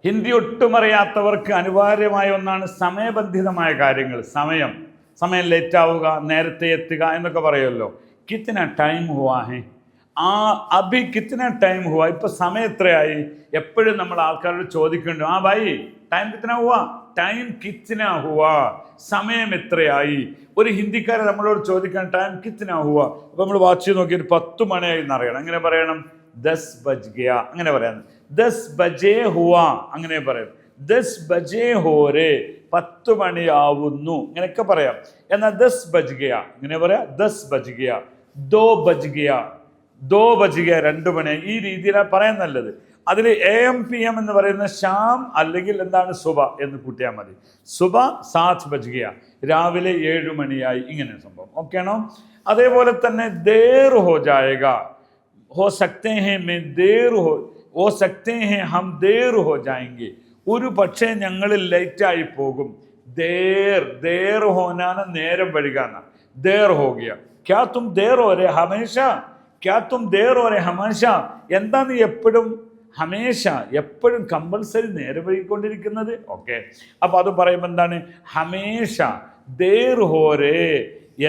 ഹിന്ദി ഒട്ടും അറിയാത്തവർക്ക് അനിവാര്യമായ ഒന്നാണ് സമയബന്ധിതമായ കാര്യങ്ങൾ. സമയം ലേറ്റ് ആവുക, നേരത്തെ എത്തുക എന്നൊക്കെ പറയുമല്ലോ. കിത്തന ടൈം ഹുവാ ഹേ, അഭി കിത്തന ടൈം ഹുവാ, ഇപ്പൊ സമയം എത്രയായി? എപ്പോഴും നമ്മൾ ആൾക്കാരോട് ചോദിക്കുന്നുണ്ട്, ആ ഭായി ടൈം കിത്തന ഹുവാ, ടൈം കിത്തന ഹുവാ, സമയം എത്രയായി? ഒരു ഹിന്ദിക്കാരൻ നമ്മളോട് ചോദിക്കാൻ ടൈം കിത്തന ഹുവാ, അപ്പൊ നമ്മൾ വാച്ച് നോക്കിയിട്ട് 10 മണിയായി എന്നറിയണം. അങ്ങനെ പറയണം 10 ബജ് ഗയ, അങ്ങനെ പറയാം. 10 ബജേ ഹുവാ അങ്ങനെ പറയാം. 10 ബജേ ഹോരേ, 10 മണിയാവുന്നു, ഇങ്ങനെയൊക്കെ പറയാം. എന്നാൽ 10 ബജ് ഗയ ഇങ്ങനെ പറയാം. 10 ബജ് ഗയ, 2 ബജ് ഗയ, 2 ബജ് ഗയ, 2 മണി, ഈ രീതിയിലാണ് പറയാൻ നല്ലത്. അതിൽ AM PM എന്ന് പറയുന്ന ഷാം അല്ലെങ്കിൽ എന്താണ് സുബ എന്ന് കൂട്ടിയാൽ മതി. സുബ 7 ബജ് ഗയ, രാവിലെ 7 മണിയായി, ഇങ്ങനെ സംഭവം. ഓക്കെ ആണോ? അതേപോലെ തന്നെ ദേർ ഹോ ജായേഗ, ഹോ സക്തേ ഹേ മേ ദേർ ഹോ സക്തേ ഹേ ഹം ദേർ ഹോ ജായെങ്കെ, ഒരു പക്ഷേ ഞങ്ങൾ ലേറ്റായി പോകും. ദേർ ഹോനാണ് നേരം വഴികാന്ന, ദേർ ഹോ ഗയ, ക്യാ തും ദേർ ഹോ രേ ഹമേഷ, ക്യാ തും ദേർ ഹോ രേ ഹമേഷ, എന്താ നീ എപ്പോഴും ഹമേഷ എപ്പോഴും കമ്പൽസറി നേരം വൈകിക്കൊണ്ടിരിക്കുന്നത്? ഓക്കെ, അപ്പൊ അത് പറയുമ്പോൾ എന്താണ്? ഹമേഷ ദേർ ഹോ രേ,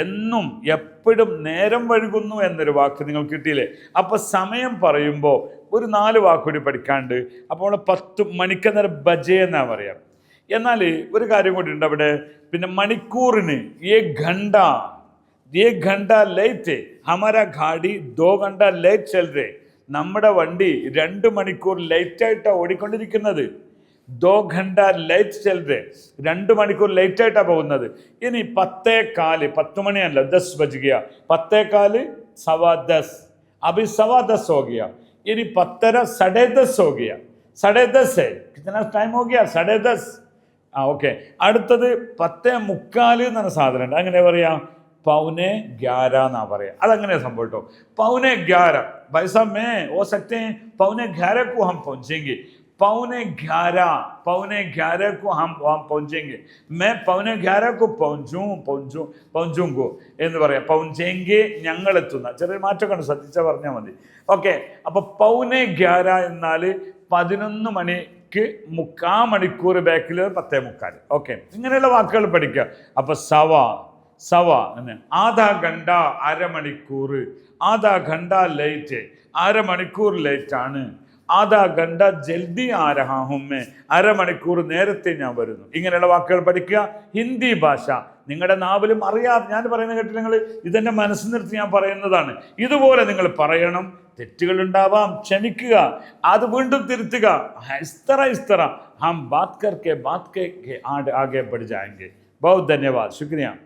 എന്നും എപ്പോഴും നേരം വഴുകുന്നു എന്നൊരു വാക്ക് നിങ്ങൾ കിട്ടിയില്ലേ? അപ്പൊ സമയം പറയുമ്പോൾ ഒരു 4 വാക്കുകൂടി പഠിക്കാണ്ട്. അപ്പോൾ 10 മണിക്ക് നേരം ബജേ എന്നാ പറയാം. എന്നാൽ ഒരു കാര്യം കൂടി ഉണ്ട് അവിടെ. പിന്നെ മണിക്കൂറിന് ये घंटा लेट है, हमारा गाड़ी 2 घंटा लेट चल रहे, നമ്മുടെ വണ്ടി 2 മണിക്കൂർ ലേറ്റ് ആയിട്ടാണ് ഓടിക്കൊണ്ടിരിക്കുന്നത്. 2 घंटा ലേറ്റ് चल रहे, 2 മണിക്കൂർ ലേറ്റ് ആയിട്ടാണ് പോകുന്നത്. ഇനി 10:15, 10 മണിയല്ല, 10 ബജ് ഗയ, 10:15 सवा 10, अभी सवा 10 हो गया. इनी 10:30 10:30 हो गया, 10:30 है, कितना टाइम हो गया? 10:30. ഓക്കെ, അടുത്തത് 10:45 എന്ന സാധനം ഉണ്ട്. അങ്ങനെ പറയാം, 11:15 എന്നാ പറയാം. അതങ്ങനെ സംഭവം കേട്ടോ. 11:15 भाई साहब मैं हो सकते हैं 11:15 को हम पहुंचेंगे, 11:15 को हम वहाँ पहुंचेंगे, मैं 11:15 को പൗഞ്ചുങ്കോ എന്ന് പറയാം. പൗഞ്ചെങ്കെ, ഞങ്ങൾ എത്തുന്ന, ചെറിയ മാറ്റമൊക്കെ ഉണ്ട്, ശ്രദ്ധിച്ചാൽ പറഞ്ഞാൽ മതി. ഓക്കെ, അപ്പൊ 11:15 എന്നാൽ 11 മണിക്ക് 3/4 മണിക്കൂർ ബാക്കിൽ 10:45. ഓക്കെ, ഇങ്ങനെയുള്ള വാക്കുകൾ പഠിക്കുക. അപ്പൊ സവ ആധാ ഘണ്ട, അരമണിക്കൂർ, ആധാ ഘണ്ട ലേറ്റ്, അരമണിക്കൂർ ലേറ്റ് ആണ്. ആധാ ഘണ്ട ജൽദി ആ രഹാ ഹും മേ, അരമണിക്കൂർ നേരത്തെ ഞാൻ വരുന്നു. ഇങ്ങനെയുള്ള വാക്കുകൾ പഠിക്കുക. ഹിന്ദി ഭാഷ നിങ്ങളുടെ നാവിലും അറിയാം. ഞാൻ പറയുന്ന കേട്ടില്ല, നിങ്ങൾ ഇതെന്നെ മനസ്സിൽ നിർത്തി ഞാൻ പറയുന്നതാണ്. ഇതുപോലെ നിങ്ങൾ പറയണം. തെറ്റുകൾ ഉണ്ടാവാം, ക്ഷമിക്കുക, അത് വീണ്ടും തിരുത്തുക. ഇസ് तरह हम बात करके आगे बढ़ जाएंगे. बहुत धन्यवाद, शुक्रिया.